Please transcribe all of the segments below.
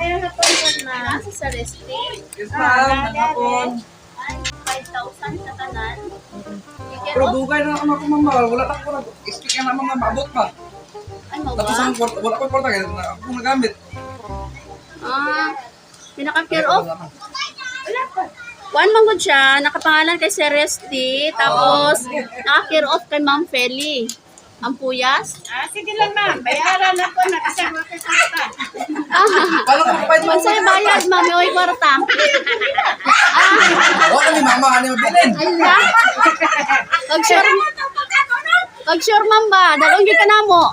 Kaya na po na. Nasa sa resting. Yes, ma'am. Hapon. 5,000 sa tanan. Pero dugay na naman ako, ma'am. Wala na ako na. Stick na naman, ma'am. Abot pa. Ay, mo Tapos ba? ang wala ko porta kaya na ako nagamit. Pinaka-care off. One manggod siya, nakapangalan kay Sir Resty, tapos naka-care off kay Ma'am Feli. Ang puyas. Sige lang ma'am, bayaran na po, nakasama ka sa kita. Paano ko kapait mo? Sa'yo bayad, Ma'am, may kwarta. Wala ni mama, ano yung bilin? Ala. Pag-sure, Ma'am ba? Dalawang ka na mo.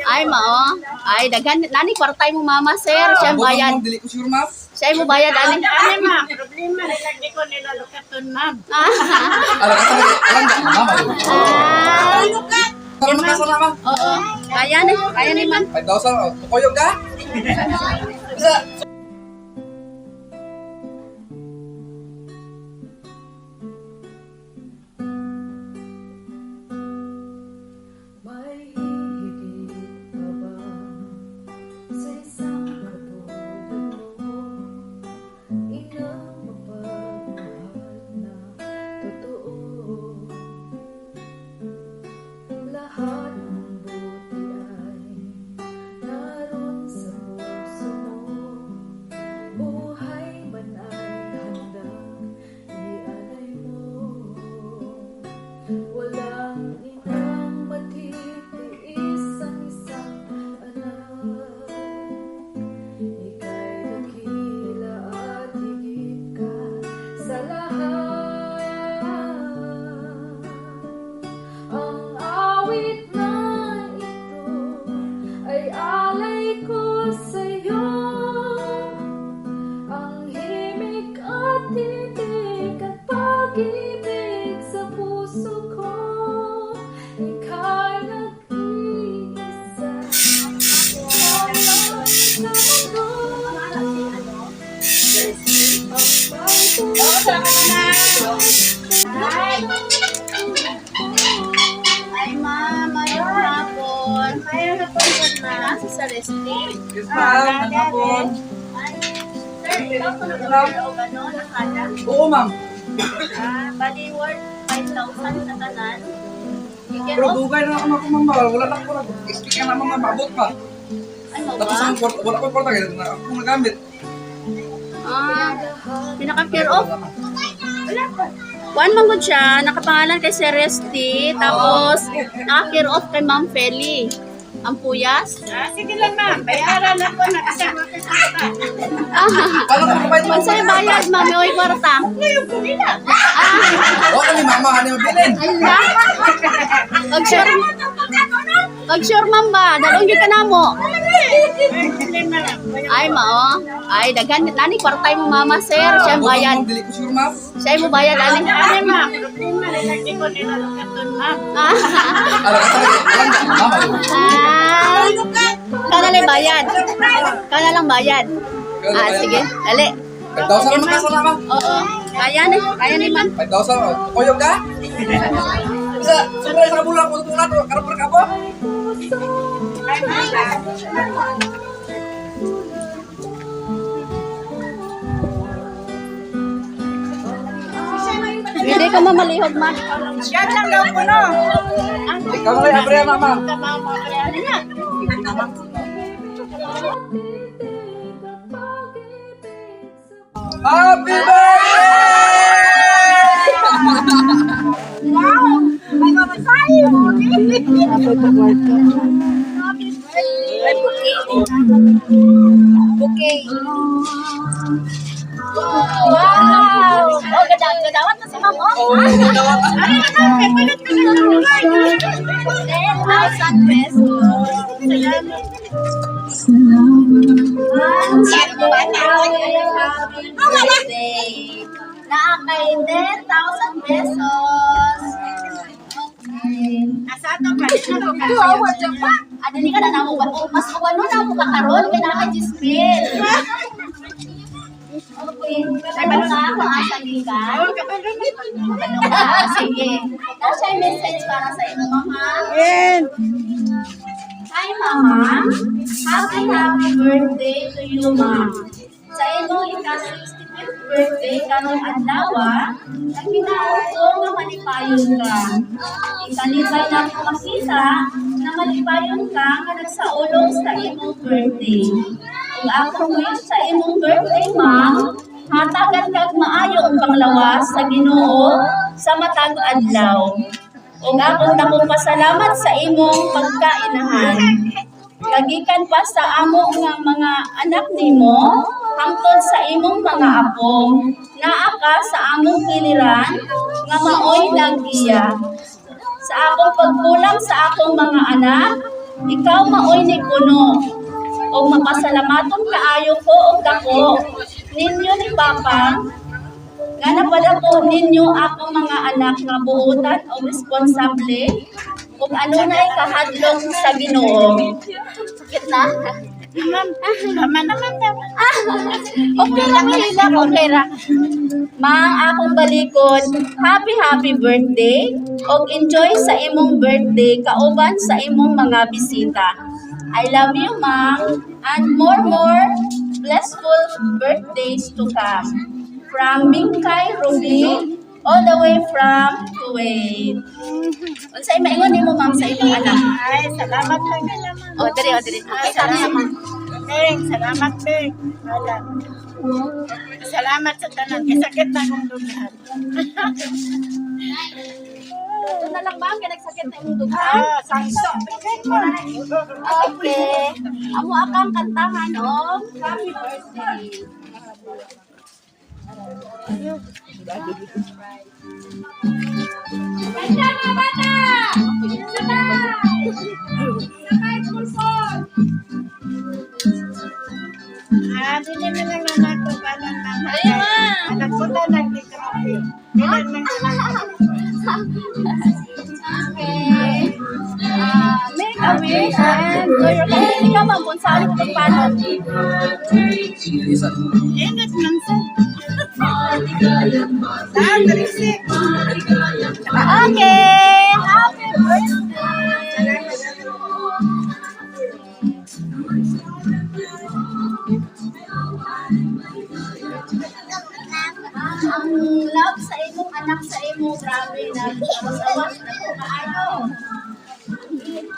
Ay, mao. Ay, daghan. Nani, kwartay mo, Mama, Sir. Siya ang bayad. Dili ko sure, ma'am. Siya mo bayad, ani. Ano ma'am, problema, nilagdi ko nilalukaton ma'am. Alam ka talaga, alam ka, mama. Parang ka sana, ma'am. Oo. Kaya ni, Ma'am. 5,000, tukuyog ka? Isa. May higit pa ba sa isang katulad mo? Inang mapagmahal na totoo. Lahat ng buti ay naroon sa puso mo. Buhay man ay handang ialay mo. Walang inang matitiis ang isang anak. Ika'y dakila at higit ka sa lahat. Ang awit na ito ay alay ko sa'yo. Ang himig at titig at pag-ibig sa puso ko. Ika'y nag-iisa. Wala sa mundo. Ay, Ma'am, ayun hapon. Kaya na po na. Nasa sa resting. Yes, ma'am. Hapon. Sir, ikaw ko nag-order o gano'n, nakala? Oo, ma'am. Body worth 5,000 sa tanan. Care Pero off. dugay na naman ako, ma'am. Wala na ako na. Stick na naman, ma'am. Abot pa. Ay, mo Tapos ba? ang wala ko porta kaya na ako nagamit. Pinaka-care off. One manggod siya, nakapangalan kay Sir Resty, tapos naka-care off kay Ma'am Feli. Ang puyas. Sige lang ma'am, bayaran na po, nakasama ka sa kita. Paano ko kapait mo? Sa'yo bayad, Ma'am, may kwarta. Ngayon po nila. Wala ni mama, ano yung bilin? Ala. Pag-sure, Ma'am ba? Dalawang ka na mo. Problema lang. Ay, mao. Ay, daghan. Nani, kwartay mo, Mama, Sir. Siya ang bayad. Dili ko sure, ma'am. Siya mo bayad, ani. Ano ma'am, problema, nilagdi ko nilalukaton ma'am. Alam ka talaga, alam ka, mama. Kana lang bayad. Kana lang bayad. Sige. Dali. 5,000 naman ka sana, ma'am. Oo. Kaya ni, Ma'am. 5,000, tukuyog ka? Isa, sobra sa kabulang ko na to, karapar ka po? Hindi ka mamalihog, Ma. Yan lang daw po no. Ikaw na rin, abriya, mama. Ano niya? Happy birthday! May mamasahe mo. Okay. Wow! Oh, gadawat na si Ma'am, oh. Oo, dawat. 10,000 pesos. Happy birthday. Nakakay 10,000 pesos. Asa ato pa? Adali ka na namo ba? Mas uwano na mo kakaroon kay na kay Gisbel. Okay. Ano ka? Maasabi ka? Ano ka? Sige. Nasa message para sa inyo, Mama. Yan. Hi, Mama. Happy birthday to you, ma'am. Sa imong ika-65th birthday karong adlaw, nagkinaot ko nga malipayon ka. Ikalipay na ko makita na malipayon ka nga nagsaulong sa imong birthday. Kung ako wish sa imong birthday, ma'am, hatagan kag maayo ang panglawas sa Ginoo sa matag adlaw. Ug akong dakong pasalamat sa imong pagkainahan. Kagikan pa sa amo nga mga anak nimo hangtod sa imong mga apo, naa ka sa among piliran nga maoy nagiya. Sa akong pagkulang sa akong mga anak, ikaw maoy ni puno. O mapasalamaton kaayo ko og dako ninyo ni Papa nga napadako ninyo akong mga anak nga buotan o responsable ug anunay kahadlok sa Ginoo. Sakit na? Tama naman daw. Okay lang, okay ra. Mang akong balikod, happy birthday ug enjoy sa imong birthday kauban sa imong mga bisita. I love you, Ma'am, and more blissful birthdays to come. From Bingkay Ruby, all the way from Kuwait. Unsay maingon nimo, Ma'am, sa imong anak? Ay, salamat lang nila, ma'am. Oh, diri. Okay, sana naman. Salamat, Beng. Salamat sa tanan. Kasakit na akong dugaan. Ito na lang ba? Kaya nagsakit na imong dugaan? Sakso. Okay. Amo akang kantahan of happy birthday. Kanta mga bata! Sabay! Sabay, pulpon! Dili mo lang naman ko pa lang ng anak ko na nag-therapy. Kailan lang Okay. Make a wish and do your best. Ikaw, Ma'am, kung saan ko paano. Ingat man sa. Saan, Tarisik? Okay. Happy birthday. Ang love sa imong anak sa imong grabe na awas-awas na ko kaano.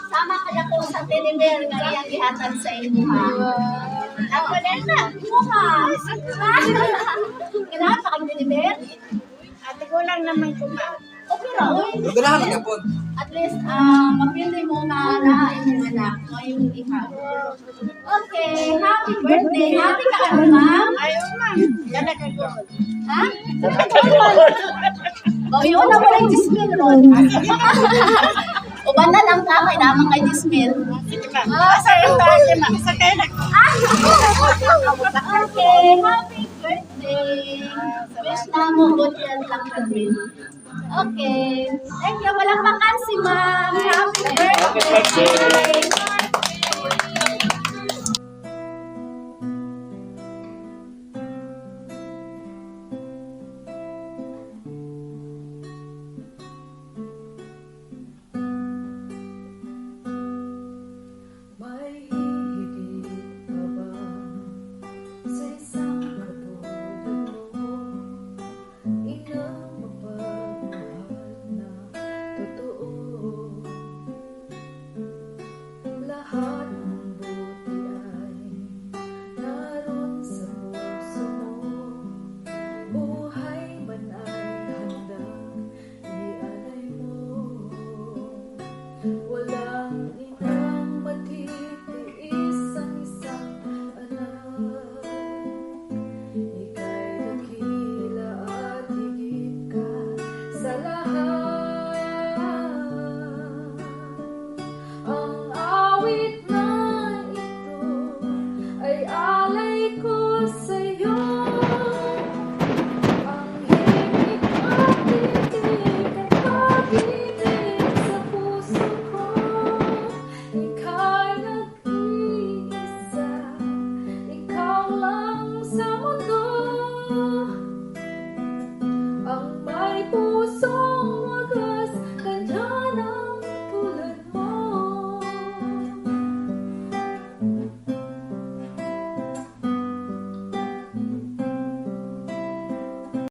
Sama ka na po sa tinimer nga iyang gihatag sa imo ha. Ako din na, mo ha. Kailangan pa kang tinimer? Ate ko lang naman kumain. Okay ra, uy. Ganahan ka po. At least, mapili mo na imong anak o yung iha. Okay, happy birthday. Happy ka ano, ma'am? Ayaw, ma'am. Gana ka ko. Ha? O, yun na mo lang dismil, Ron. Ubanan ang kakay naman kay dismil. Sige, ma'am. Sa yung tayo, ma'am. Sa kayo na. Okay, happy birthday. Wish na mo good yan lang kami. Okay. Thank you. Walang vacancy, ma'am. Happy birthday.